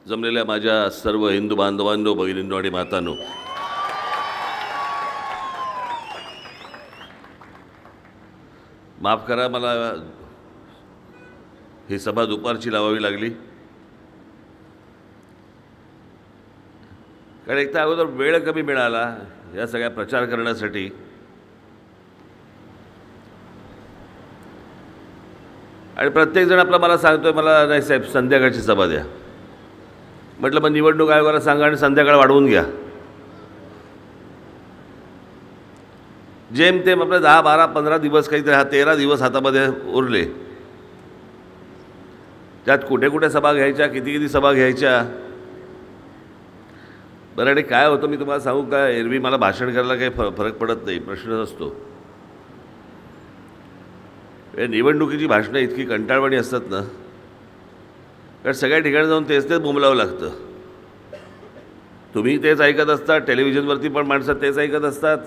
जमलेल्या माझ्या सर्व हिंदू बांधवांनो, भगिनींनो आणि मातांनो, माफ करा, मला ही सभा दुपारची लावावी लागली. कारण एक तर अगोदर वेळ कमी मिळाला या सगळ्या प्रचार करण्यासाठी. आणि प्रत्येकजण आपला मला सांगतोय, मला नाही साहेब संध्याकाळची सभा द्या. म्हटलं मग निवडणूक आयोगाला सांगा आणि संध्याकाळ वाढवून घ्या. जेमतेम आपले 10, 12, 15 दिवस, काहीतरी 13 दिवस हातामध्ये उरले. त्यात कुठे कुठे सभा घ्यायच्या, किती किती सभा घ्यायच्या. बरं, आणि काय होतं मी तुम्हाला सांगू का, एरवी मला भाषण करायला काही फरक पडत नाही, प्रश्नच असतो. निवडणुकीची भाषणं इतकी कंटाळवाणी असतात ना, कारण सगळ्या ठिकाणी जाऊन तेच बोंबलावं लागतं. तुम्ही तेच ऐकत असतात, टेलिव्हिजनवरती पण माणसं तेच ऐकत असतात.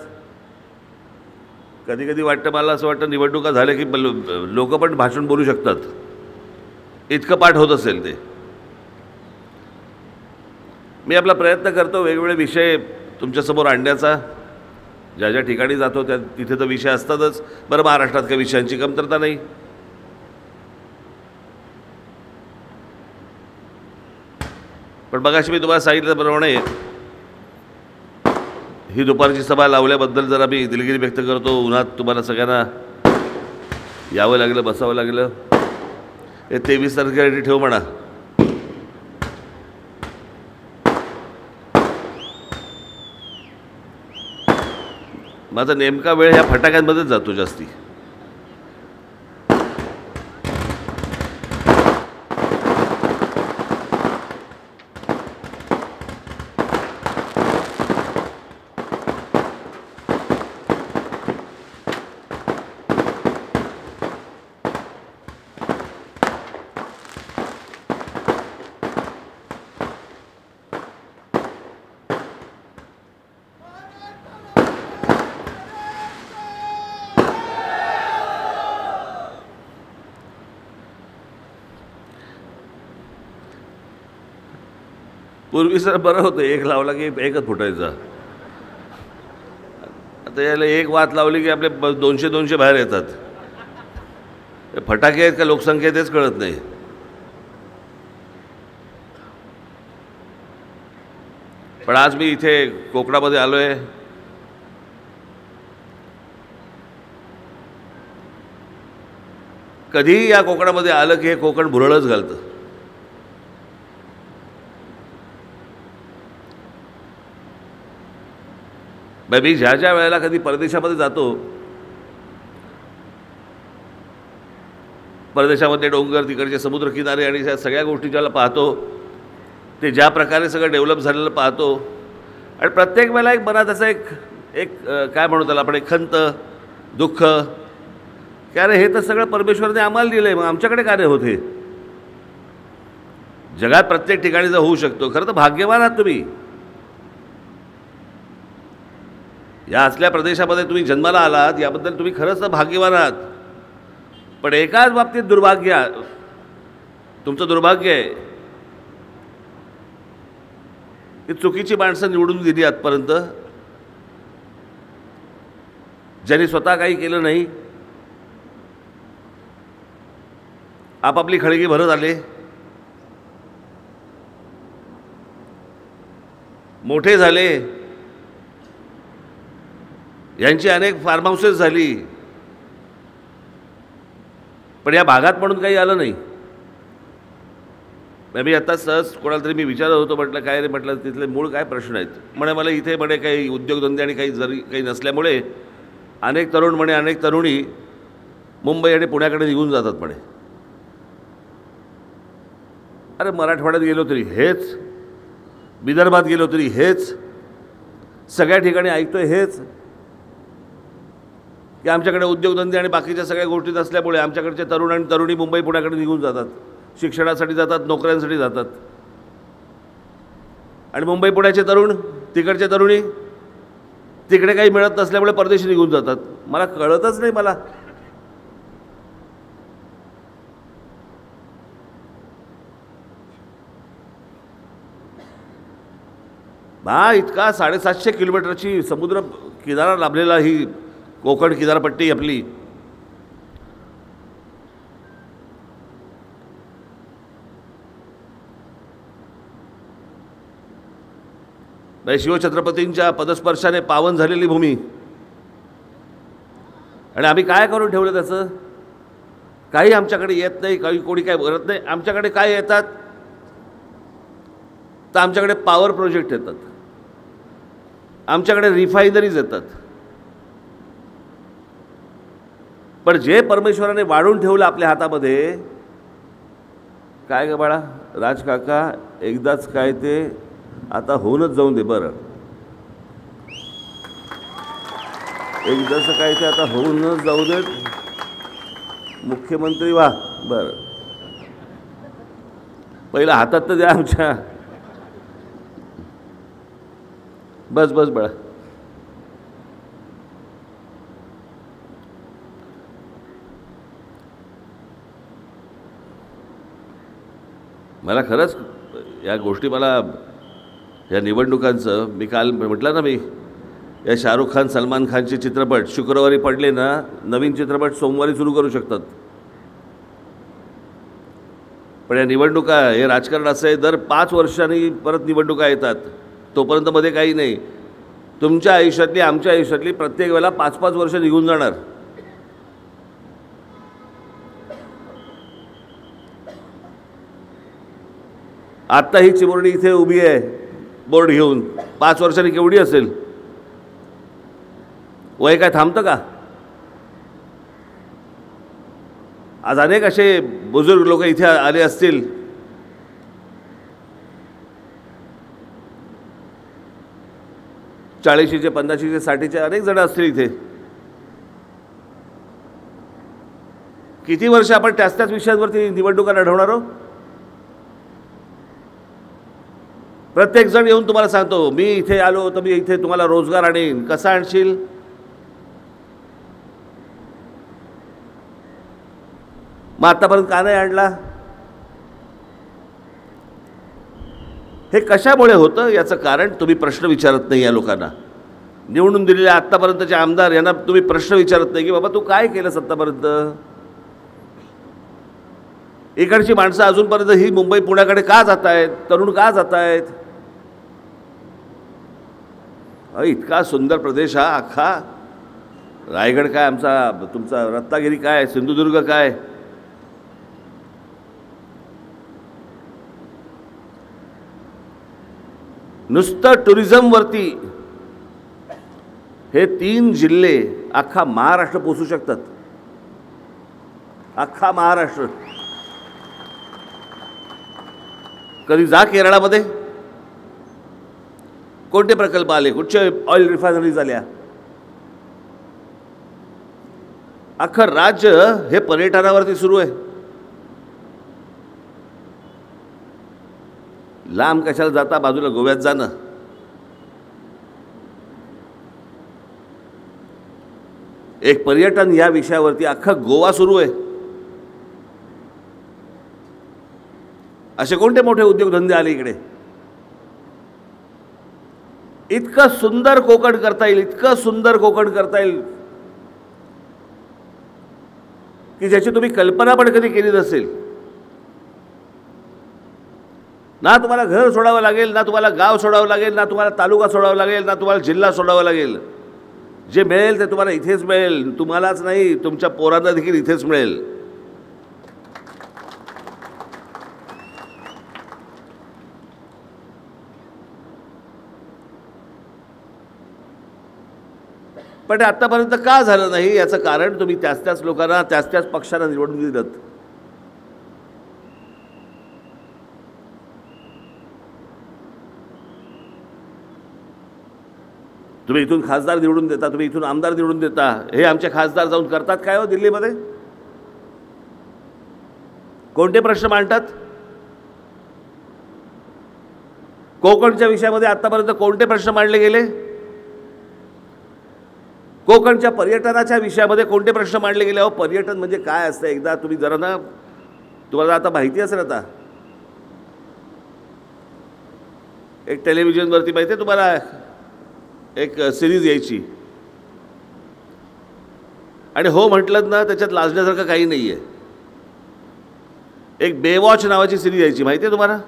कधी कधी वाटतं, मला असं वाटतं निवडणुका झाल्या की लोक पण भाषण बोलू शकतात, इतकं पाठ होत असेल ते. मी आपला प्रयत्न करतो वेगवेगळे विषय तुमच्यासमोर आणण्याचा. ज्या ज्या ठिकाणी जातो त्या तिथे तर विषय असतातच. बरं, महाराष्ट्रात काही विषयांची कमतरता नाही. पण मगाशी मी तुम्हाला सांगितल्याप्रमाणे ही दुपारची सभा लावल्याबद्दल जरा मी दिलगिरी व्यक्त करतो. उन्हात तुम्हाला सगळ्यांना यावं लागलं, बसावं लागलं. हे 23 तारखेसाठी ठेव म्हणा. माझा नेमका वेळ ह्या फटाक्यांमध्येच जातो जास्ती. पूर्वी सर बरं होतं, एक लावला की एकच फुटायचा. आता याला एक वात लावली की आपले 200 बाहेर येतात. फटाके आहेत का लोकसंख्या तेच कळत नाही. पण आज मी इथे कोकणामध्ये आलो आहे. कधीही या कोकणामध्ये आलं की हे कोकण भुरळच घालतं. मी ज्या ज्या वेळेला कधी परदेशामध्ये जातो, परदेशामध्ये डोंगर, तिकडचे समुद्रकिनारे आणि त्या सगळ्या गोष्टी ज्याला पाहतो, ते ज्या प्रकारे सगळं डेव्हलप झालेलं पाहतो. आणि प्रत्येक वेळेला एक मनात असं एक काय म्हणू त्याला आपण, एक खंत, दुःख, की अरे हे तर सगळं परमेश्वराने आम्हाला दिलं आहे, मग आमच्याकडे काय नाही होते. जगात प्रत्येक ठिकाणी जर होऊ शकतो, खरं तर भाग्यवान आहात तुम्ही. या असल्या प्रदेशामध्ये तुम्ही जन्माला आलात, याबद्दल तुम्ही खरंच तर भाग्यवान आहात. पण एकाच बाबतीत दुर्भाग्य, तुमचं दुर्भाग्य आहे की चुकीची माणसं निवडून दिली आजपर्यंत, ज्यांनी स्वतः काही केलं नाही, आपापली खळगी भरत आले, मोठे झाले, यांची अनेक फार्म हाऊसेस झाली, पण या भागात म्हणून काही आलं नाही. मी आता सहज कोणाला तरी मी विचारत होतो, म्हटलं काय रे, म्हटलं तिथले मूळ काय प्रश्न आहेत. म्हणे मला इथे म्हणे काही उद्योगधंदे आणि काही नसल्यामुळे अनेक तरुण म्हणे, अनेक तरुणी मुंबई आणि पुण्याकडे निघून जातात म्हणे. अरे मराठवाड्यात गेलो तरी हेच, विदर्भात गेलो तरी हेच, सगळ्या ठिकाणी ऐकतोय हेच, की आमच्याकडे उद्योगधंदे आणि बाकीच्या सगळ्या गोष्टी नसल्यामुळे आमच्याकडचे तरुण आणि तरुणी मुंबई पुण्याकडे निघून जातात, शिक्षणासाठी जातात, नोकऱ्यांसाठी जातात. आणि मुंबई पुण्याचे तरुण, तिकडचे तरुणी तिकडे काही मिळत नसल्यामुळे परदेशी निघून जातात. मला कळतच नाही. मला हा इतका 750 किलोमीटरची समुद्र किनारा लाभलेला ही कोकण किनारपट्टी आपली. शिवछत्रपतींच्या पदस्पर्शाने पावन झालेली भूमी. आणि आम्ही काय करून ठेवलं त्याचं? काही आमच्याकडे येत नाही, काही कोणी काय करत नाही. आमच्याकडे काय येतात तर आमच्याकडे पॉवर प्रोजेक्ट येतात, आमच्याकडे रिफायनरीज येतात. पण जे परमेश्वराने वाढून ठेवलं आपल्या हातामध्ये, काय ग बाळा राजकाका, एकदाच काय ते आता होऊनच जाऊन दे बरं. एकदाच काय ते आता होऊनच जाऊ देत. मुख्यमंत्री वा बरं, पहिला हातात तर द्या आमच्या. बस बस बाळा. मला खरंच या गोष्टी, मला या निवडणुकांचं, मी काल म्हटलं ना, मी या शाहरुख खान सलमान खानचे चित्रपट शुक्रवारी पडले ना, नवीन चित्रपट सोमवारी सुरू करू शकतात. पण या निवडणुका, हे राजकारण असं आहे, दर 5 वर्षांनी परत निवडणुका येतात. तोपर्यंत मध्ये काही नाही. तुमच्या आयुष्यातली, आमच्या आयुष्यातली प्रत्येक वेळेला 5-5 वर्ष निघून जाणार. आत्ता ही चिमुरडी इथे उभी आहे बोर्ड घेऊन, 5 वर्षांनी केवढी असेल? वय काय थांबतं का? आज अनेक असे बुजुर्ग लोक इथे आले असतील, चाळीशीचे, 50शीचे, 60चे अनेक जण असतील इथे. किती वर्ष आपण त्याच विषयांवरती निवडणुका लढवणार आहोत? प्रत्येक जण येऊन तुम्हाला सांगतो, मी इथे आलो तर मी इथे तुम्हाला रोजगार आणीन. कसा आणशील? मग आतापर्यंत का नाही आणला? हे कशामुळे होतं याचं कारण तुम्ही प्रश्न विचारत नाही. या लोकांना, निवडून दिलेल्या आत्तापर्यंतचे आमदार यांना तुम्ही प्रश्न विचारत नाही की बाबा तू काय केलंस आत्तापर्यंत. इकडची माणसं अजूनपर्यंत ही मुंबई पुण्याकडे का जात आहेत? तरुण का जात आहेत? इतका सुंदर प्रदेश हा अख्खा. रायगड काय आमचा, तुमचा रत्नागिरी काय, सिंधुदुर्ग काय. नुसतं टुरिझमवरती हे 3 जिल्हे अख्खा महाराष्ट्र पोचू शकतात. अख्खा महाराष्ट्र. कधी जा केरळामध्ये, कोणते प्रकल्प आले, कुठचे ऑइल रिफायनरी झाल्या. अख्खं राज्य हे पर्यटनावरती सुरू आहे. लांब कशाला जाता, बाजूला गोव्यात जाणं. एक पर्यटन या विषयावरती अख्खा गोवा सुरू आहे. असे कोणते मोठे उद्योगधंदे आले इकडे? इतकं सुंदर कोकण करता येईल, इतकं सुंदर कोकण करता येईल की ज्याची तुम्ही कल्पना पण कधी केली नसेल. ना तुम्हाला घर सोडावं लागेल, ना तुम्हाला गाव सोडावं लागेल, ना तुम्हाला तालुका सोडावा लागेल, ना तुम्हाला जिल्हा सोडावा लागेल. जे मिळेल ते तुम्हाला इथेच मिळेल. तुम्हालाच नाही, तुमच्या पोरांना देखील इथेच मिळेल. पण आतापर्यंत का झालं नाही याचं कारण तुम्ही त्याच लोकांना, त्याच पक्षांना निवडून दिलं. तुम्ही इथून खासदार निवडून देता, तुम्ही इथून आमदार निवडून देता. हे आमचे खासदार जाऊन करतात काय हो दिल्लीमध्ये? कोणते प्रश्न मांडतात? कोकणच्या विषयामध्ये आतापर्यंत कोणते प्रश्न मांडले गेले? कोकणच्या पर्यटनाच्या विषयामध्ये कोणते प्रश्न मांडले गेले? अहो, पर्यटन म्हणजे काय असतं एकदा तुम्ही जरा ना, तुम्हाला आता माहिती असेल. आता एक टेलिव्हिजनवरती माहिती आहे तुम्हाला एक सिरीज यायची, आणि हो म्हटलं ना त्याच्यात लाजण्यासारखं काही नाही आहे. एक बेवॉच नावाची सिरीज यायची, माहिती आहे तुम्हाला?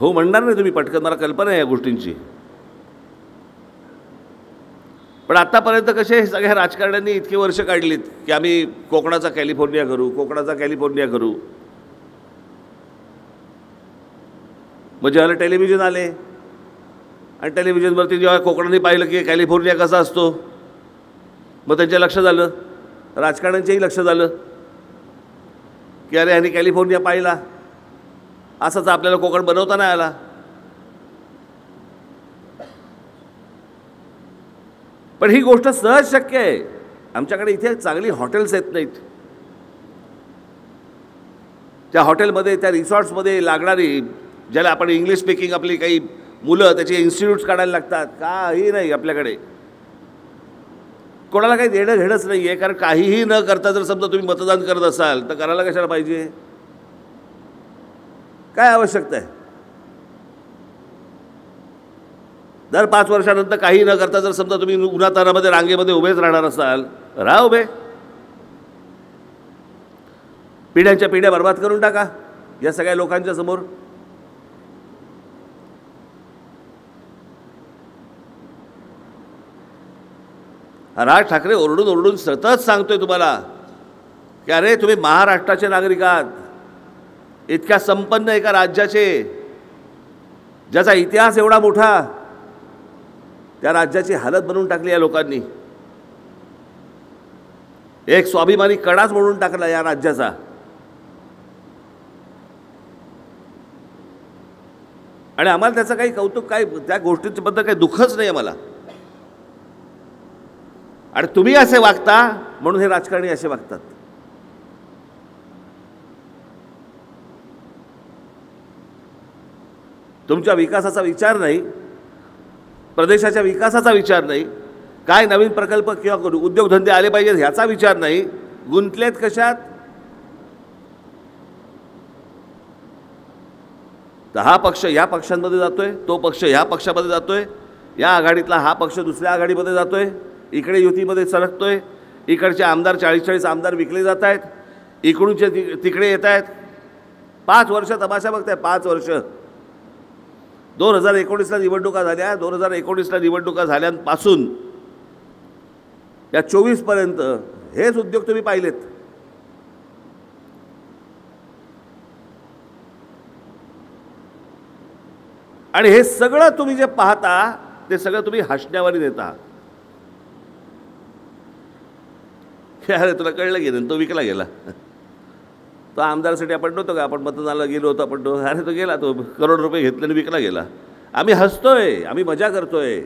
हो म्हणणार नाही तुम्ही पटकन, मला कल्पना आहे या गोष्टींची. पण आत्तापर्यंत कसे सगळ्या राजकारण्यांनी इतकी वर्ष काढलीत की आम्ही कोकणाचा कॅलिफोर्निया करू, कोकणाचा कॅलिफोर्निया करू. मग जेव्हा टेलिव्हिजन आले आणि टेलिव्हिजनवरती जेव्हा कोकणाने पाहिलं की कॅलिफोर्निया कसा असतो, मग त्यांच्या लक्षात आलं, राजकारण्यांच्याही लक्षात आलं की अरे ह्यांनी कॅलिफोर्निया पाहिला, असाच आपल्याला कोकण बनवता नाही आला. पण ही गोष्ट सहज शक्य आहे. आमच्याकडे इथे चांगली हॉटेल्स येत नाहीत. त्या हॉटेलमध्ये, त्या रिसॉर्ट्समध्ये लागणारी, ज्याला आपण इंग्लिश स्पीकिंग आपली काही मुलं त्याचे इन्स्टिट्यूट्स काढायला लागतात, काही नाही आपल्याकडे. कोणाला काही देणं घेणंच नाही आहे. कारण काहीही न करता जर समजा तुम्ही मतदान करत असाल तर करायला कशाला पाहिजे? काय आवश्यकता आहे? दर 5 वर्षानंतर काही न करता जर समजा तुम्ही उन्हातानामध्ये रांगेमध्ये उभेच राहणार असाल, राहा उभे. पिढ्यांच्या पिढ्या बर्बाद करून टाका या सगळ्या लोकांच्या समोर. राज ठाकरे ओरडून ओरडून सतत सांगतोय तुम्हाला की अरे तुम्ही महाराष्ट्राचे नागरिक आहात, इतक्या संपन्न एका राज्याचे, ज्याचा इतिहास एवढा मोठा, त्या राज्याची हालत बनवून टाकली या लोकांनी. एक स्वाभिमानी कडाच मोडून टाकला या राज्याचा. आणि आम्हाला त्याचं काही कौतुक, काही त्या गोष्टींबद्दल काही दुःखच नाही आम्हाला. आणि तुम्ही असे वागता म्हणून हे राजकारणी असे वागतात. तुमच्या विकासाचा विचार नाही, प्रदेशाच्या विकासाचा विचार नाही, काय नवीन प्रकल्प किंवा उद्योगधंदे आले पाहिजेत ह्याचा विचार नाही. गुंतलेत कशात? तर हा पक्ष या पक्षांमध्ये जातोय, तो पक्ष ह्या पक्षामध्ये जातोय, या आघाडीतला हा पक्ष दुसऱ्या आघाडीमध्ये जातोय, इकडे युतीमध्ये सरकतोय, इकडचे आमदार 40-40 आमदार विकले जात आहेत, इकडूनचे तिकडे येत आहेत. 5 वर्ष तमाशा बघताय. 5 वर्ष. 2019ला निवडणुका झाल्या. 2019ला निवडणुका झाल्यापासून या 24पर्यंत हेच उद्योग तुम्ही पाहिलेत. आणि हे सगळं तुम्ही जे पाहता ते सगळं तुम्ही हसण्यावारी देता. अरे तुला कळलं की नाही, तो विकला गेला. तो आमदारासाठी आपण नव्हतो का, आपण मतदानाला गेलो होतो आपण, तो अरे तो गेला, तो करोड रुपये घेतल्याने विकला गेला. आम्ही हसतोय, आम्ही मजा करतोय.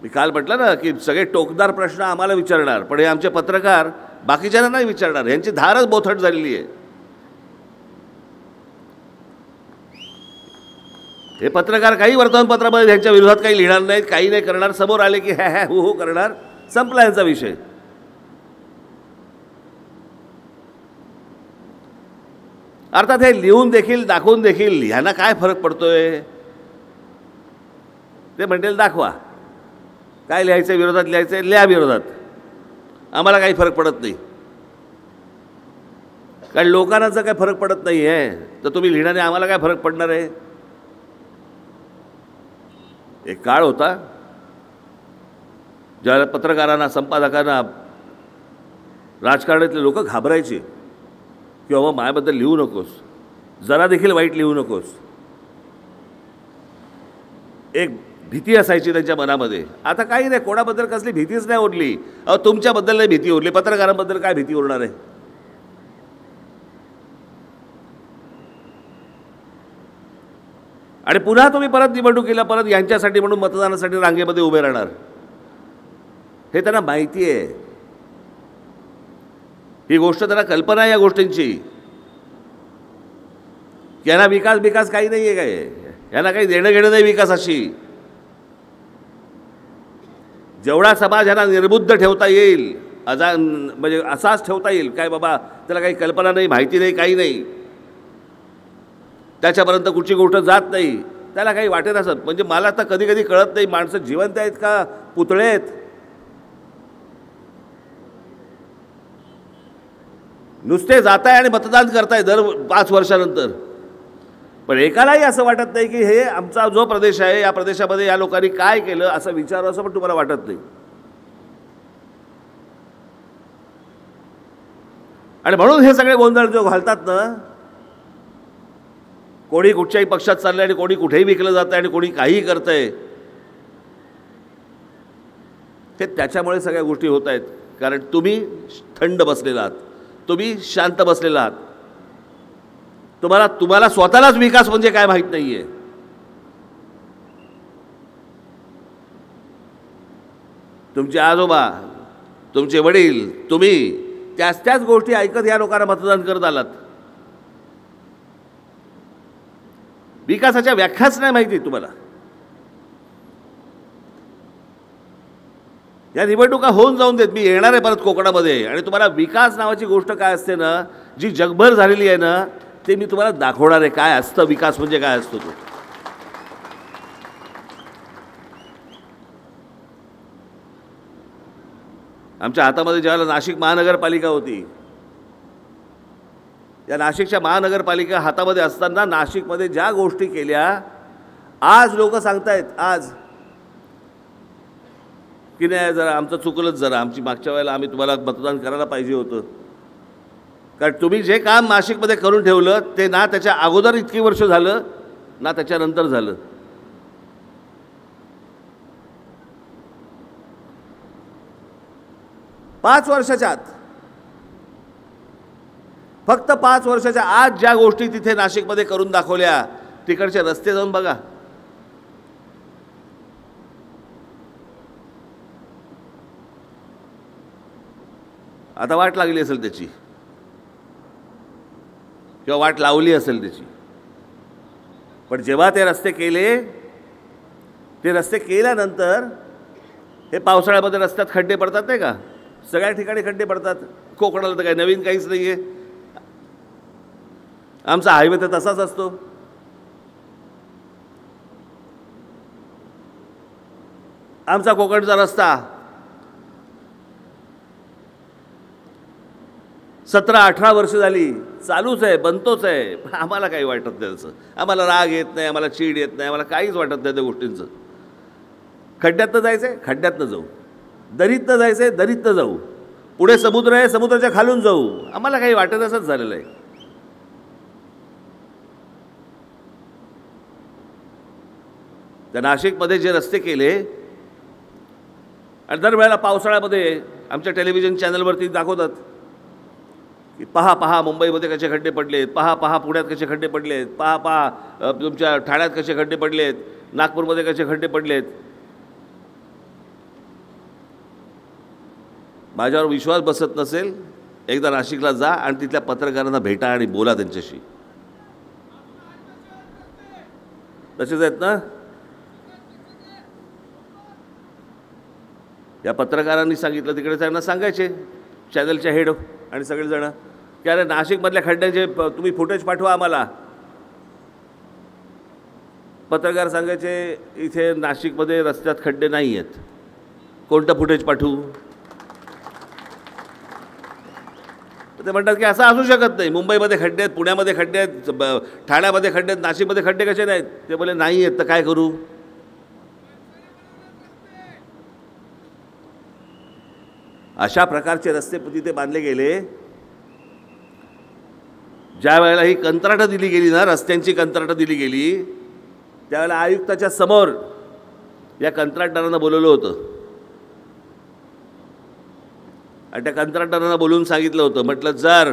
मी काल म्हटलं ना की सगळे टोकदार प्रश्न आम्हाला विचारणार, पण हे आमचे पत्रकार बाकीच्यांना नाही विचारणार. यांची धारच बोथट झालेली आहे. हे पत्रकार काही वर्तमानपत्रामध्ये त्यांच्या विरोधात काही लिहिणार नाहीत, काही नाही करणार. समोर आले की हॅ हॅ हो करणार, संपला यांचा विषय. अर्थात हे लिहून देखील दाखवून देखील ह्यांना काय फरक पडतोय ते म्हणतील दाखवा. काय लिहायचं विरोधात, लिहायचं लिहा विरोधात, आम्हाला काही फरक पडत नाही. कारण लोकांना जर काय फरक पडत नाही आहे तर तुम्ही लिहिणारे आम्हाला काय फरक पडणार आहे? एक काळ होता ज्याला पत्रकारांना, संपादकांना, राजकारणातले लोक घाबरायचे की बाबा माझ्याबद्दल लिहू नकोस, जरा देखील वाईट लिहू नकोस. एक भीती असायची त्यांच्या मनामध्ये. आता काही नाही, कोणाबद्दल कसली भीतीच नाही उरली. तुमच्याबद्दल नाही भीती उरली, पत्रकारांबद्दल काय भीती उरणार आहे? आणि पुन्हा तुम्ही परत निवडणुकीला परत यांच्यासाठी म्हणून मतदानासाठी रांगेमध्ये उभे राहणार. हे त्यांना माहिती आहे. ही गोष्ट त्यांना कल्पना आहे या गोष्टींची. यांना विकास काही नाही आहे, काय यांना काही देणं घेणं नाही विकासाशी. जेवढा समाज यांना निर्बुद्ध ठेवता येईल म्हणजे असाच ठेवता येईल काय बाबा, त्याला काही कल्पना नाही, माहिती नाही, काही नाही, त्याच्यापर्यंत कुठची गोष्ट जात नाही, त्याला काही वाटेत असत. म्हणजे मला तर कधी कधी कळत नाही माणसं जिवंत आहेत का पुतळे आहेत. नुसते जाताय आणि मतदान करताय दर 5 वर्षानंतर, पण एकालाही असं वाटत नाही की हे आमचा जो प्रदेश आहे या प्रदेशामध्ये या लोकांनी काय केलं असं विचारावं असं पण तुम्हाला वाटत नाही. आणि म्हणून हे सगळे गोंधळ जो घालतात ना, कोणी कुठच्याही पक्षात चाललंय आणि कोणी कुठेही विकलं जातं आणि कोणी काहीही करतंय, हे त्याच्यामुळे सगळ्या गोष्टी होत आहेत. कारण तुम्ही थंड बसलेला आहात, तुम्ही शांत बसलेला आहात, तुम्हाला स्वतःलाच विकास म्हणजे काय माहीत नाहीये. तुमचे आजोबा, तुमचे वडील, तुम्ही त्याच गोष्टी ऐकत या लोकांना मतदान करत आलात. विकासाच्या व्याख्याच नाही माहिती तुम्हाला. या निवडणुका होऊन जाऊन देत, मी येणार आहे परत कोकणामध्ये आणि तुम्हाला विकास नावाची गोष्ट काय असते ना, जी जगभर झालेली आहे ना, ते मी तुम्हाला दाखवणार आहे काय असतं विकास म्हणजे काय असतो तो. आमच्या हातामध्ये ज्यावेळेला नाशिक महानगरपालिका होती, या नाशिकच्या महानगरपालिका हातामध्ये असताना नाशिकमध्ये ज्या गोष्टी केल्या, आज लोक सांगतायत आज की नाही जरा आमचं चुकलंच, जरा आमची मागच्या वेळेला आम्ही तुम्हाला मतदान करायला पाहिजे होतं. कारण तुम्ही जे काम नाशिकमध्ये करून ठेवलं ते ना त्याच्या अगोदर इतकी वर्ष झालं ना त्याच्यानंतर झालं. पाच वर्षाच्या आत, फक्त 5 वर्षाच्या आत ज्या गोष्टी तिथे नाशिकमध्ये करून दाखवल्या, तिकडचे रस्ते जाऊन बघा. आता वाट लागली असेल त्याची किंवा वाट लावली असेल त्याची, पण जेव्हा ते रस्ते केल्यानंतर हे पावसाळ्यामध्ये रस्त्यात खड्डे पडतात नाही का, सगळ्या ठिकाणी खड्डे पडतात. कोकणाला तर काही नवीन काहीच नाही आहे, आमचा हायवे तर तसाच असतो. आमचा कोकणचा रस्ता 17-18 वर्ष झाली चालूच आहे, बनतोच आहे. आम्हाला काही वाटत नाही त्याचं, आम्हाला राग येत नाही, आम्हाला चीड येत नाही, आम्हाला काहीच वाटत नाही त्या गोष्टींचं. खड्ड्यातनं जायचं आहे खड्ड्यातनं जाऊ, दरीतनं जायचं आहे दरीतनं जाऊ, पुढे समुद्र आहे समुद्राच्या खालून जाऊ, आम्हाला काही वाटत असंच झालेलं आहे. त्या नाशिकमध्ये जे रस्ते केले, आणि दरवेळेला पावसाळ्यामध्ये आमच्या टेलिव्हिजन चॅनलवरती दाखवतात की पहा मुंबईमध्ये कसे खड्डे पडलेत, पहा पुण्यात कसे खड्डे पडलेत, पहा तुमच्या ठाण्यात कसे खड्डे पडलेत, नागपूरमध्ये कसे खड्डे पडलेत. माझ्यावर विश्वास बसत नसेल, एकदा नाशिकला जा आणि तिथल्या पत्रकारांना भेटा आणि बोला त्यांच्याशी. तसेच आहेत ना या पत्रकारांनी सांगितलं, तिकडे त्यांना सांगायचे चॅनलच्या हेड आणि सगळेजण की अरे नाशिकमधल्या खड्ड्याचे तुम्ही फुटेज पाठवा आम्हाला. पत्रकार सांगायचे इथे नाशिकमध्ये रस्त्यात खड्डे नाही आहेत, कोणतं फुटेज पाठवू. ते म्हणतात की असं असू शकत नाही, मुंबईमध्ये खड्डे आहेत, पुण्यामध्ये खड्डे आहेत, ठाण्यामध्ये खड्डे आहेत, नाशिकमध्ये खड्डे कसे नाहीत. ते बोले नाही आहेत तर काय करू. अशा प्रकारचे रस्ते तिथे बांधले गेले. ज्या वेळेला ही कंत्राटं दिली गेली ना, रस्त्यांची कंत्राटं दिली गेली, त्यावेळेला आयुक्ताच्या समोर या कंत्राटदारांना बोलवलं होतं आणि त्या कंत्राटदारांना बोलून सांगितलं होतं, म्हटलं जर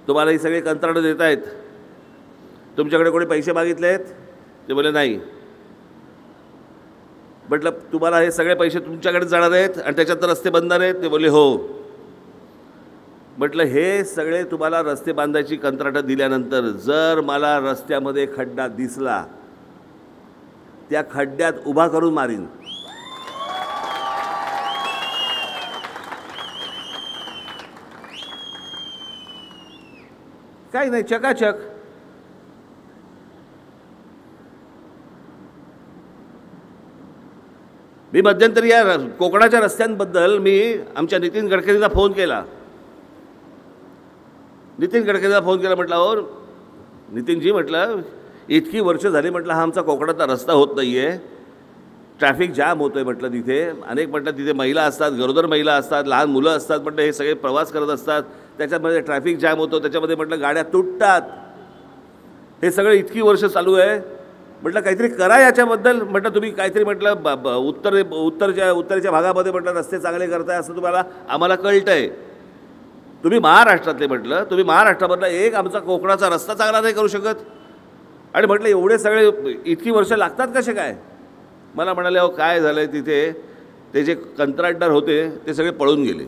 तुम्हाला ही सगळी कंत्राटं देत आहेत, तुमच्याकडे कोणी पैसे मागितले आहेत. ते बोले नाही. म्हटलं तुम्हाला हे सगळे पैसे तुमच्याकडे जाणार आहेत आणि त्याच्यात रस्ते बांधणार आहेत. ते बोले हो. म्हटलं हे सगळे तुम्हाला रस्ते बांधायची कंत्राटं दिल्यानंतर जर मला रस्त्यामध्ये खड्डा दिसला, त्या खड्ड्यात उभा करून मारीन. काही नाही, चकाचक. मी मध्यंतरी या कोकणाच्या रस्त्यांबद्दल मी आमच्या नितीन गडकरींना फोन केला. म्हटलं, हो नितीनजी, म्हटलं इतकी वर्ष झाली, म्हटलं हा आमचा कोकणाचा रस्ता होत नाही आहे, ट्रॅफिक जाम होतो आहे म्हटलं तिथे. अनेक म्हटलं तिथे महिला असतात, गरोदर महिला असतात, लहान मुलं असतात, म्हटलं हे सगळे प्रवास करत असतात, त्याच्यामध्ये ट्रॅफिक जाम होतो, त्याच्यामध्ये म्हटलं गाड्या तुटतात. हे सगळं इतकी वर्ष चालू आहे, म्हटलं काहीतरी करा याच्याबद्दल. म्हटलं तुम्ही काहीतरी म्हटलं उत्तरेच्या भागामध्ये म्हटलं रस्ते चांगले करताय असं तुम्हाला आम्हाला कळतं आहे. तुम्ही महाराष्ट्रातले, म्हटलं तुम्ही महाराष्ट्रामधला एक आमचा कोकणाचा रस्ता चांगला नाही करू शकत. आणि म्हटलं एवढे सगळे इतकी वर्ष लागतात कसे काय. मला म्हणाले, अहो काय झालं आहे तिथे, ते जे कंत्राटदार होते ते सगळे पळून गेले.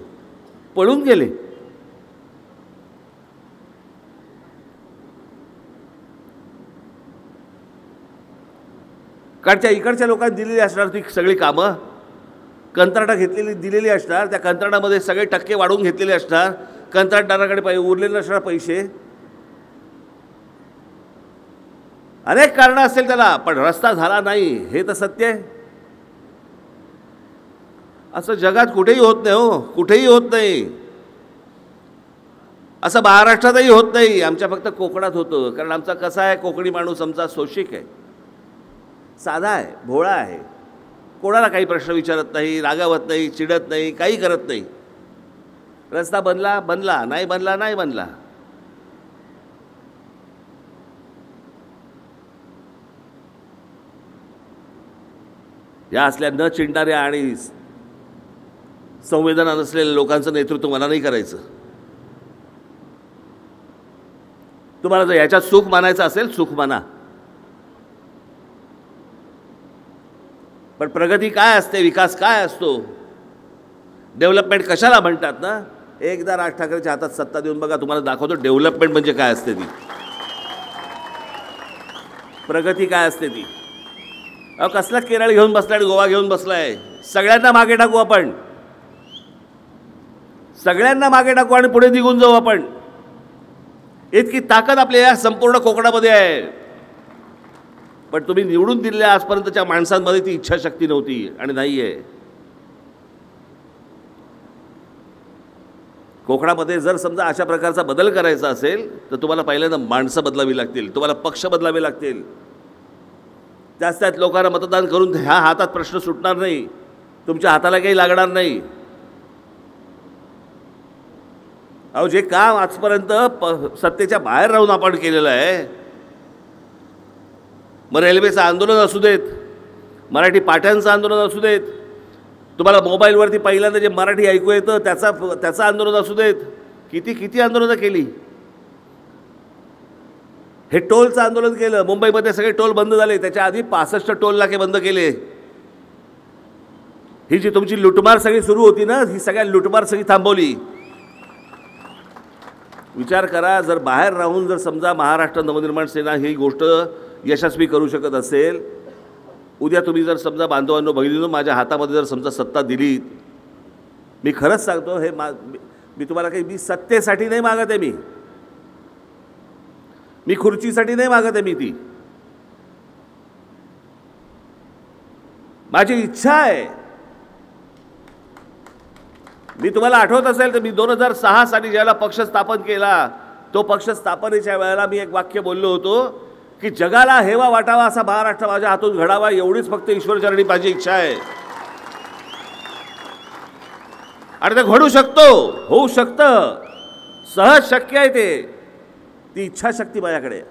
इकडच्या लोकांनी दिलेली असणार ती सगळी कामं, कंत्राटा दिलेली असणार, त्या कंत्राटामध्ये सगळे टक्के वाढवून घेतलेले असणार, कंत्राटदाराकडे उरलेले असणार पैसे. अनेक कारणं असेल त्याला, पण रस्ता झाला नाही हे तर सत्य आहे. असं जगात कुठेही होत नाही, हो कुठेही होत नाही. असं महाराष्ट्रातही होत नाही, आमच्या फक्त कोकणात होतं. कारण आमचा कसा आहे, कोकणी माणूस आमचा सोशिक आहे, साधा आहे, भोळा आहे, कोणाला काही प्रश्न विचारत नाही, रागावत नाही, चिडत नाही, काही करत नाही. रस्ता बनला, नाही बनला. या असल्या न चिडणाऱ्या आणि संवेदना नसलेल्या लोकांचं नेतृत्व मला नाही करायचं. तुम्हाला जर याच्यात सुख मानायचं असेल, सुख माना, पण प्रगती काय असते, विकास काय असतो, डेव्हलपमेंट कशाला म्हणतात ना, एकदा राज ठाकरेच्या हातात सत्ता देऊन बघा, तुम्हाला दाखवतो डेव्हलपमेंट म्हणजे काय असते, ती प्रगती काय असते ती. अहो कसला केरळ घेऊन बसलाय आणि गोवा घेऊन बसलाय. सगळ्यांना मागे टाकू आपण, सगळ्यांना मागे टाकू आणि पुढे निघून जाऊ आपण. इतकी ताकद आपल्या या संपूर्ण कोकणामध्ये आहे. पण तुम्ही निवडून दिलेल्या आजपर्यंतच्या माणसांमध्ये ती इच्छाशक्ती नव्हती आणि नाही आहे. कोकणामध्ये जर समजा अशा प्रकारचा बदल करायचा असेल तर तुम्हाला पहिल्यांदा माणसं बदलावी लागतील, तुम्हाला पक्ष बदलावे लागतील. त्यात लोकांना मतदान करून ह्या हातात प्रश्न सुटणार नाही, तुमच्या हाताला काही लागणार नाही. अहो जे काम आजपर्यंत सत्तेच्या बाहेर राहून आपण केलेलं आहे, मग रेल्वेचं आंदोलन असू देत, मराठी पाट्यांचं आंदोलन असू देत, तुम्हाला मोबाईलवरती पहिल्यांदा जे मराठी ऐकू येतं त्याचं आंदोलन असू देत, किती आंदोलनं केली. हे टोलचं आंदोलन केलं, मुंबईमध्ये सगळे टोल बंद झाले, त्याच्या आधी 65 टोल नाके बंद केले. ही जी तुमची लुटमार सगळी सुरू होती ना, ही सगळ्या लुटमार सगळी थांबवली. विचार करा, जर बाहेर राहून जर समजा महाराष्ट्र नवनिर्माण सेना ही गोष्ट यशस्वी करू शकत असेल, उद्या तुम्ही जर समजा बांधवांनो भगिनींनो माझ्या हातामध्ये जर समजा सत्ता दिली, मी खरंच सांगतो, हे मी तुम्हाला काही, मी सत्तेसाठी नाही मागत आहे, मी खुर्चीसाठी नाही मागत आहे, मी ती माझी इच्छा आहे. मी तुम्हाला आठवत असेल तर मी 2006 साली ज्याला पक्ष स्थापन केला, तो पक्ष स्थापनेच्या वेळेला मी एक वाक्य बोललो होतो की जगाला हेवा वाटावा असा महाराष्ट्र माझ्या हातून घडावा, एवढीच फक्त ईश्वरचरणी माझी इच्छा आहे. आणि ते घडू शकतो, होऊ शकतं, सहज शक्य आहे ते. ती इच्छाशक्ती माझ्याकडे.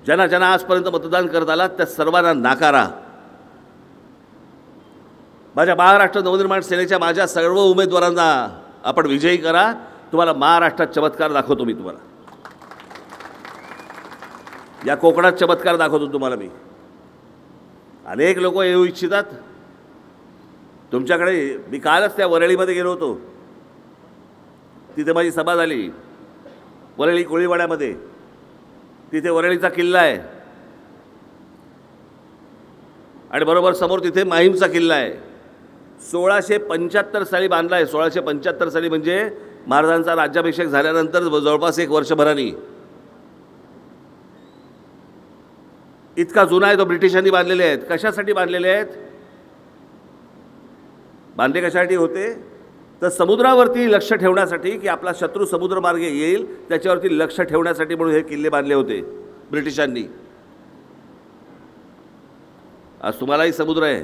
ज्यांना आजपर्यंत मतदान करत आला त्या सर्वांना नाकारा. माझ्या महाराष्ट्र नवनिर्माण सेनेच्या माझ्या सर्व उमेदवारांना आपण विजयी करा. तुम्हाला महाराष्ट्रात चमत्कार दाखवतो मी, तुम्हाला या कोकणात चमत्कार दाखवतो तुम्हाला मी. अनेक लोक येऊ इच्छितात तुमच्याकडे. मी कालच त्या वरळीमध्ये गेलो होतो, तिथे माझी सभा झाली, वरळी कोळीवाड्यामध्ये. तिथे वरळीचा किल्ला आहे आणि बरोबर समोर तिथे माहीमचा किल्ला आहे. 1675 साली बांधला आहे. 1675 साली म्हणजे महाराजांचा राज्याभिषेक झाल्यानंतर जवळपास 1 वर्षभरानी. इतका जुना आहे तो. ब्रिटिशांनी बांधलेले आहेत. कशासाठी बांधलेले आहेत? बांधले कशासाठी होते? तर समुद्रावरती लक्ष ठेवण्यासाठी, की आपला शत्रू समुद्रमार्गे येईल त्याच्यावरती लक्ष ठेवण्यासाठी म्हणून हे किल्ले बांधले होते ब्रिटिशांनी. आज तुम्हालाही समुद्र आहे,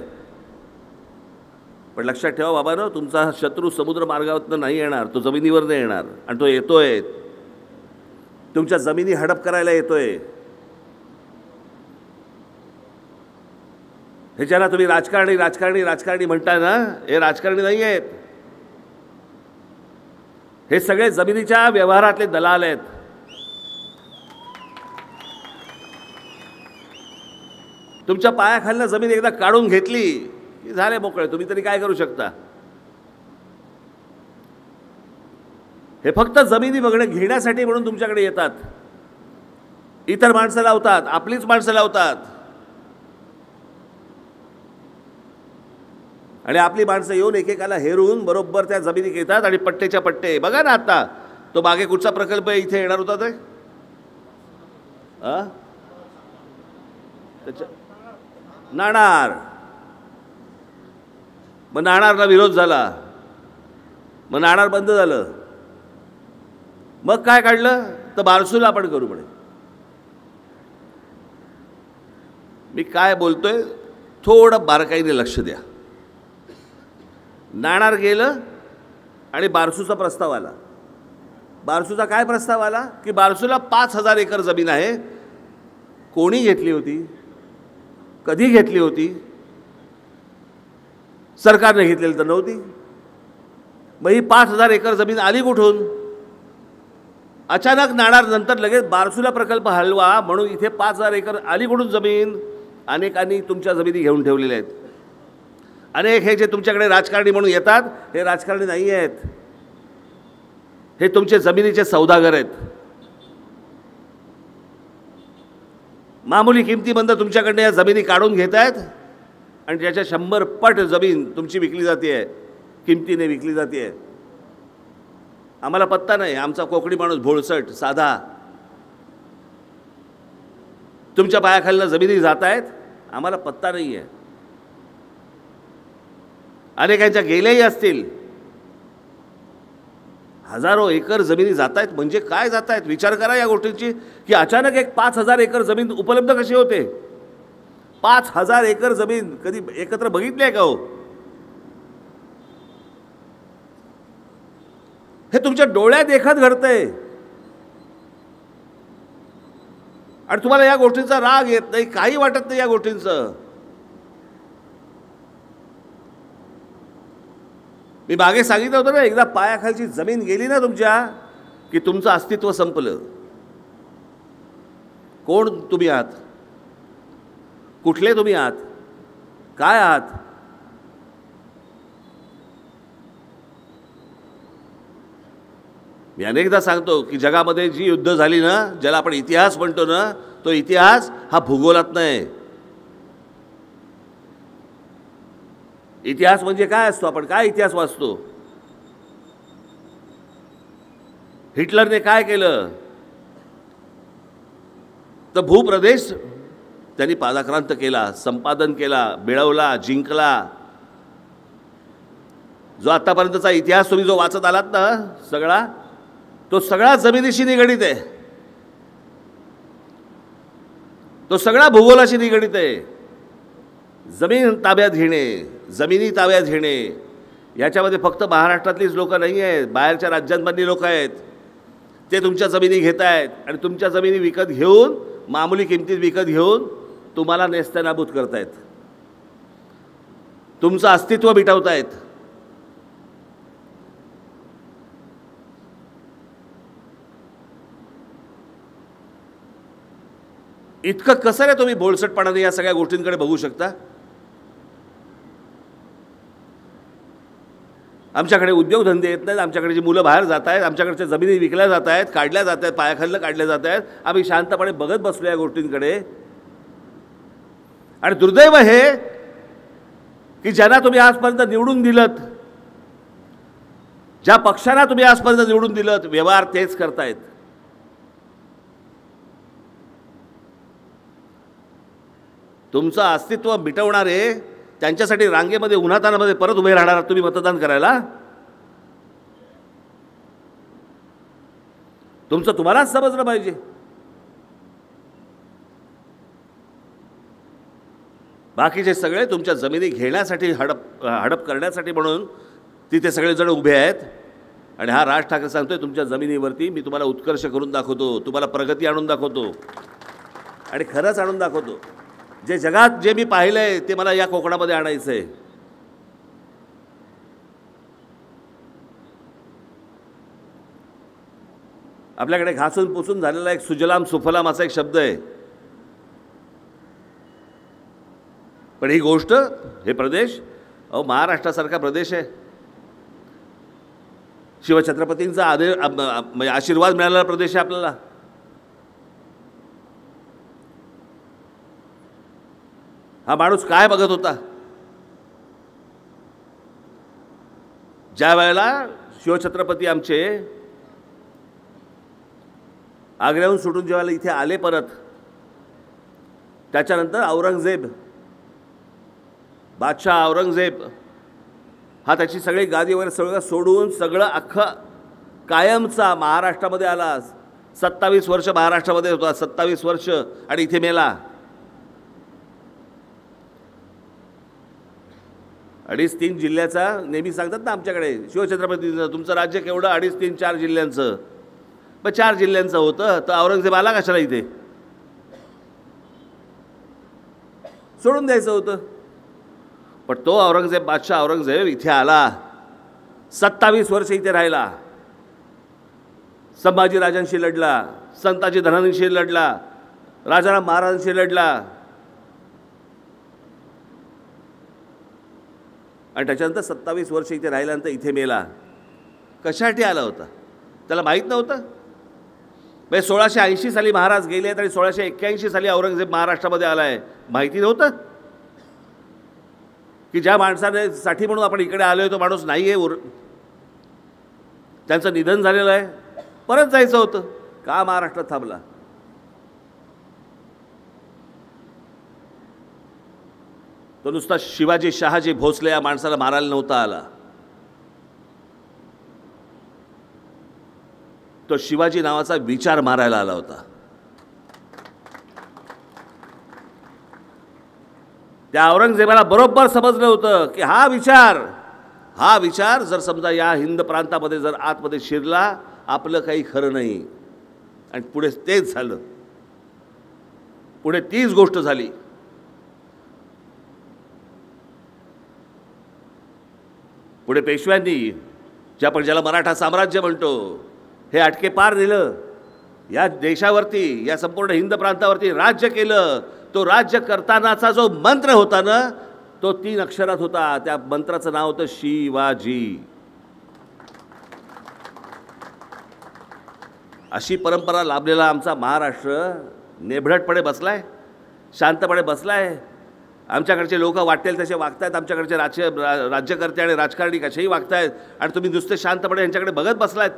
पण लक्षात ठेवा बाबांनो, तुमचा शत्रू समुद्र मार्गावरनं नाही येणार, तो जमिनीवरनं येणार. आणि तो येतोय, तुमच्या जमिनी हडप करायला येतोय. हे ज्याला तुम्ही राजकारणी राजकारणी राजकारणी म्हणताय ना, हे राजकारणी नाही आहेत. हे सगळे जमिनीच्या व्यवहारातले दलाल आहेत. तुमच्या पायाखालनं जमीन एकदा काढून घेतली की झाले मोकळे. तुम्ही तरी काय करू शकता? हे फक्त जमिनी घेण्यासाठी म्हणून तुमच्याकडे येतात. इतर माणसं लावतात, आपलीच माणसं लावतात. आणि आपली माणसं येऊन एकेकाला हेरून बरोबर त्या जमिनीत येतात आणि पट्टेच्या पट्टे. बघा ना, आता तो मागे कुठचा प्रकल्प इथे येणार होता ते त्याच्या नाणार. मग नाणारला विरोध झाला, मग नाणार बंद झालं. मग काय काढलं? तर बारसूला आपण करू म्हणे. मी काय बोलतोय थोडं बारकाईने लक्ष द्या. नाणार गेलं आणि बारसूचा प्रस्ताव आला. बारसूचा काय प्रस्ताव आला? की बारसूला 5000 एकर जमीन आहे. कोणी घेतली होती? कधी घेतली होती? सरकारने घेतलेली तर नव्हती. मग ही 5000 एकर जमीन आली कुठून? अचानक नाणार नंतर लगेच बारसूला प्रकल्प हलवा म्हणून इथे 5000 एकर आली कुठून जमीन? अनेकांनी तुमच्या जमिनी घेऊन ठेवलेल्या आहेत. अनेक हे जे तुमच्याकडे राजकारणी म्हणून येतात, हे राजकारणी नाही आहेत. हे तुमचे जमिनीचे सौदागर आहेत. मामूली किमतीबंद तुमच्याकडनं या जमिनी काढून घेत आहेत आणि त्याच्या 100 पट जमीन तुमची विकली जाते आहे, किमतीने विकली जाते आहे. आम्हाला पत्ता नाही. आमचा कोकणी माणूस भोळसट साधा. तुमच्या पायाखालनं जमिनी जात आहेत, आम्हाला पत्ता नाही आहे. अनेकांच्या गेल्याही असतील. हजारो एकर जमिनी जात आहेत. म्हणजे काय जात आहेत? विचार करा या गोष्टींची, की अचानक एक 5000 एकर जमीन उपलब्ध कशी होते? 5000 एकर जमीन कधी एकत्र बघितली आहे का हो? हे तुमच्या डोळ्यात देखत घडतंय आणि तुम्हाला या गोष्टींचा राग येत नाही, काही वाटत नाही या गोष्टींचं. मी मागे सांगितलं होतं ना, एकदा पायाखालची जमीन गेली ना तुमच्या, की तुमचं अस्तित्व संपलं. कोण तुम्ही आहात? कुठले तुम्ही आहात? काय आहात? मी अनेकदा सांगतो की जगामध्ये जी युद्ध झाली ना, ज्याला आपण इतिहास म्हणतो ना, तो इतिहास हा भूगोलात नाही. इतिहास म्हणजे काय असतो? आपण काय इतिहास वाचतो? हिटलरने काय केलं? तर भूप्रदेश त्यांनी पादाक्रांत केला, संपादन केला, मिळवला, जिंकला. जो आतापर्यंतचा इतिहास तुम्ही जो वाचत आलात ना सगळा, तो सगळा जमिनीशी निगडीत आहे. तो सगळा भूगोलाशी निगडीत आहे. जमीन ताब्यात घेणे, जमिनी ताब्यात घेणे, याच्यामध्ये फक्त महाराष्ट्रातलीच लोक नाही आहेत, बाहेरच्या राज्यांमधली लोक आहेत. ते तुमच्या जमिनी घेत आहेत आणि तुमच्या जमिनी विकत घेऊन, मामूली किमतीत विकत घेऊन तुम्हाला नेस्तनाबूत करतायत. तुमचं अस्तित्व मिटवतायत. इतकं कसं रे तुम्ही बोळसटपणाने या सगळ्या गोष्टींकडे बघू शकता? आमच्याकडे उद्योगधंदे येत नाहीत, आमच्याकडे मुलं बाहेर जात आहेत, आमच्याकडच्या जमिनी विकल्या जात आहेत, काढल्या जात आहेत, पायाखालनं काढल्या जात आहेत. आम्ही शांतपणे बघत बसलो या गोष्टींकडे. आणि दुर्दैव हे की ज्यांना तुम्ही आजपर्यंत निवडून दिलत, ज्या पक्षांना तुम्ही आजपर्यंत निवडून दिलत, व्यवहार तेच करतायत. तुमचं अस्तित्व मिटवणारे त्यांच्यासाठी रांगेमध्ये उन्हातानामध्ये परत उभे राहणार तुम्ही मतदान करायला. तुमचं तुम्हालाच समजलं पाहिजे. बाकीचे सगळे तुमच्या जमिनी घेण्यासाठी हडप करण्यासाठी म्हणून तिथे सगळेजण उभे आहेत. आणि हा राज ठाकरे सांगतोय तुमच्या जमिनीवरती मी तुम्हाला उत्कर्ष करून दाखवतो, तुम्हाला प्रगती आणून दाखवतो आणि खरंच आणून दाखवतो. जे जगात जे मी पाहिलंय ते मला या कोकणामध्ये आणायचं आहे. आपल्याकडे घासून पुसून झालेला एक सुजलाम सुफलाम असा एक शब्द आहे. पण ही गोष्ट, हे प्रदेश, महाराष्ट्रासारखा प्रदेश आहे. शिवछत्रपतींचा आशीर्वाद मिळालेला प्रदेश आहे आपल्याला. हा माणूस काय बघत होता ज्या वेळेला शिवछत्रपती आमचे आग्र्याहून सुटून जेव्हा इथे आले परत, त्याच्यानंतर औरंगजेब, बादशाह औरंगजेब हा त्याची सगळी गादी वगैरे सगळं सोडून सगळं अख्खं कायमचा महाराष्ट्रामध्ये आला. 27 वर्ष महाराष्ट्रामध्ये होता, 27 वर्ष, आणि इथे मेला. 2.5-3 जिल्ह्याचा नेहमी सांगतात ना आमच्याकडे शिवछत्रपतींचं तुमचं राज्य केवढं, 2.5-3-4 जिल्ह्यांचं. पण 4 जिल्ह्यांचं होतं तर औरंगजेब आला कशाला इथे? सोडून द्यायचं होतं. पण तो औरंगजेब, बादशाह औरंगजेब इथे आला, 27 वर्ष इथे राहिला. संभाजीराजांशी लढला, संताजी धनानींशी लढला, राजाराम महाराजांशी लढला, आणि त्याच्यानंतर 27 वर्ष इथे राहिल्यानंतर इथे मेला. कशासाठी आला होता त्याला माहीत नव्हतं. म्हणजे 1680 साली महाराज गेले आणि 1681 साली औरंगजेब महाराष्ट्रामध्ये आला आहे, माहिती नव्हतं की ज्या माणसाने साठी म्हणून आपण इकडे आलो आहे तो माणूस नाही आहे, त्यांचं निधन झालेलं आहे, परत जायचं होतं. का महाराष्ट्रात थांबला? तो नुसता शिवाजी शहाजी भोसले या माणसाला मारायला नव्हता आला. तो शिवाजी नावाचा विचार मारायला आला होता. त्या औरंगजेबाला बरोबर समजलं होतं की हा विचार जर समजा या हिंद प्रांतामध्ये जर आतमध्ये शिरला, आपलं काही खरं नाही. आणि पुढे तेच झालं. पुढे तीच गोष्ट झाली. पुढे पेशव्यांनी, ज्याला मराठा साम्राज्य म्हणतो, हे अटके पार दिलं. या देशावरती, या संपूर्ण हिंद प्रांतावरती राज्य केलं. तो राज्य करतानाचा जो मंत्र होता ना, तो 3 अक्षरात होता. त्या मंत्राचं नाव होतं शिवाजी. अशी परंपरा लाभलेला आमचा महाराष्ट्र नेभडटपणे बसलाय, शांतपणे बसलाय. आमच्याकडचे लोक वाटेल तसे वागतायत, आमच्याकडचे राज्यकर्ते आणि राजकारणी कसेही वागतायत, आणि तुम्ही नुसते शांतपणे यांच्याकडे बघत बसलायत.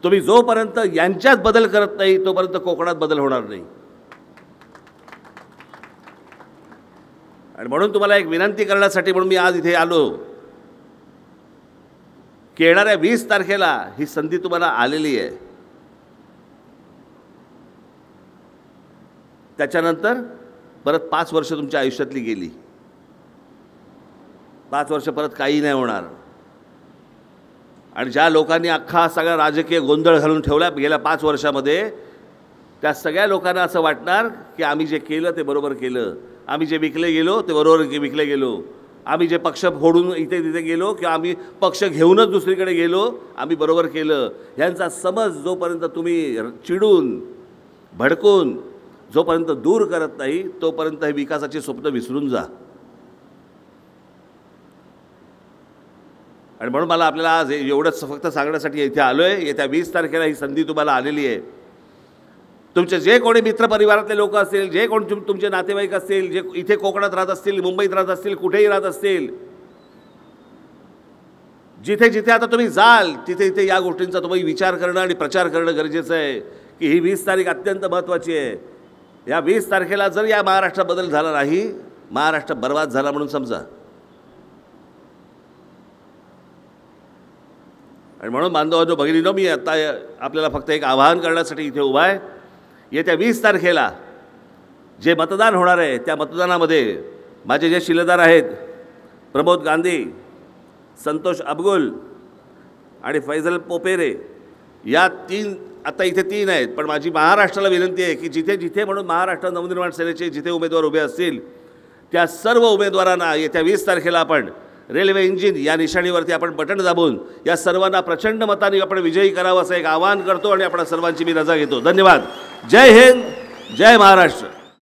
तुम्ही जोपर्यंत यांच्यात बदल करत नाही तोपर्यंत कोकणात बदल होणार नाही. आणि म्हणून तुम्हाला एक विनंती करण्यासाठी म्हणून मी आज इथे आलो की येणाऱ्या 20 तारखेला ही संधी तुम्हाला आलेली आहे. त्याच्यानंतर परत 5 वर्ष तुमच्या आयुष्यातली गेली. 5 वर्ष परत काही नाही होणार. आणि ज्या लोकांनी अख्खा सगळा राजकीय गोंधळ घालून ठेवला गेल्या 5 वर्षामध्ये, त्या सगळ्या लोकांना असं वाटणार की आम्ही जे केलं ते बरोबर केलं, आम्ही जे विकले गेलो ते बरोबर विकले गेलो, आम्ही जे पक्ष फोडून इथे तिथे गेलो किंवा आम्ही पक्ष घेऊनच दुसरीकडे गेलो, आम्ही बरोबर केलं. ह्यांचा समज जोपर्यंत तुम्ही चिडून भडकून जोपर्यंत दूर करत नाही तोपर्यंत हे विकासाची स्वप्न विसरून जा. आणि म्हणून मला आपल्याला आज एवढंच फक्त सांगण्यासाठी इथे आलो आहे. येत्या 20 तारखेला ही संधी तुम्हाला आलेली आहे. तुमचे जे कोणी मित्रपरिवारातले लोक असतील, जे कोण तुमचे नातेवाईक असतील, जे इथे कोकणात राहत असतील, मुंबईत राहत असतील, कुठेही राहत असतील, जिथे जिथे आता तुम्ही जाल तिथे तिथे या गोष्टींचा तुम्ही विचार करणं आणि प्रचार करणं गरजेचं आहे की ही 20 तारीख अत्यंत महत्त्वाची आहे. या 20 तारखेला जर या महाराष्ट्रात बदल झाला नाही, महाराष्ट्र बर्बाद झाला म्हणून समजा. आणि म्हणून बांधवांनो भगिनींनो, मी आता आपल्याला फक्त एक आवाहन करण्यासाठी इथे उभा आहे. येत्या 20 तारखेला जे मतदान होणार आहे त्या मतदानामध्ये माझे जे शिलेदार आहेत, प्रमोद गांधी, संतोष अबगुल आणि फैजल पोपेरे, या 3 आता इथे 3 आहेत. पण माझी महाराष्ट्राला विनंती आहे की जिथे जिथे म्हणून महाराष्ट्र नवनिर्माण सेनेचे जिथे उमेदवार उभे असतील त्या सर्व उमेदवारांना येत्या 20 तारखेला आपण रेल्वे इंजिन या निशाणीवरती आपण बटन दाबून या सर्वांना प्रचंड मतांनी आपण विजयी करावं असं एक आवाहन करतो आणि आपण सर्वांची मी रजा घेतो. धन्यवाद. जय हिंद, जय महाराष्ट्र.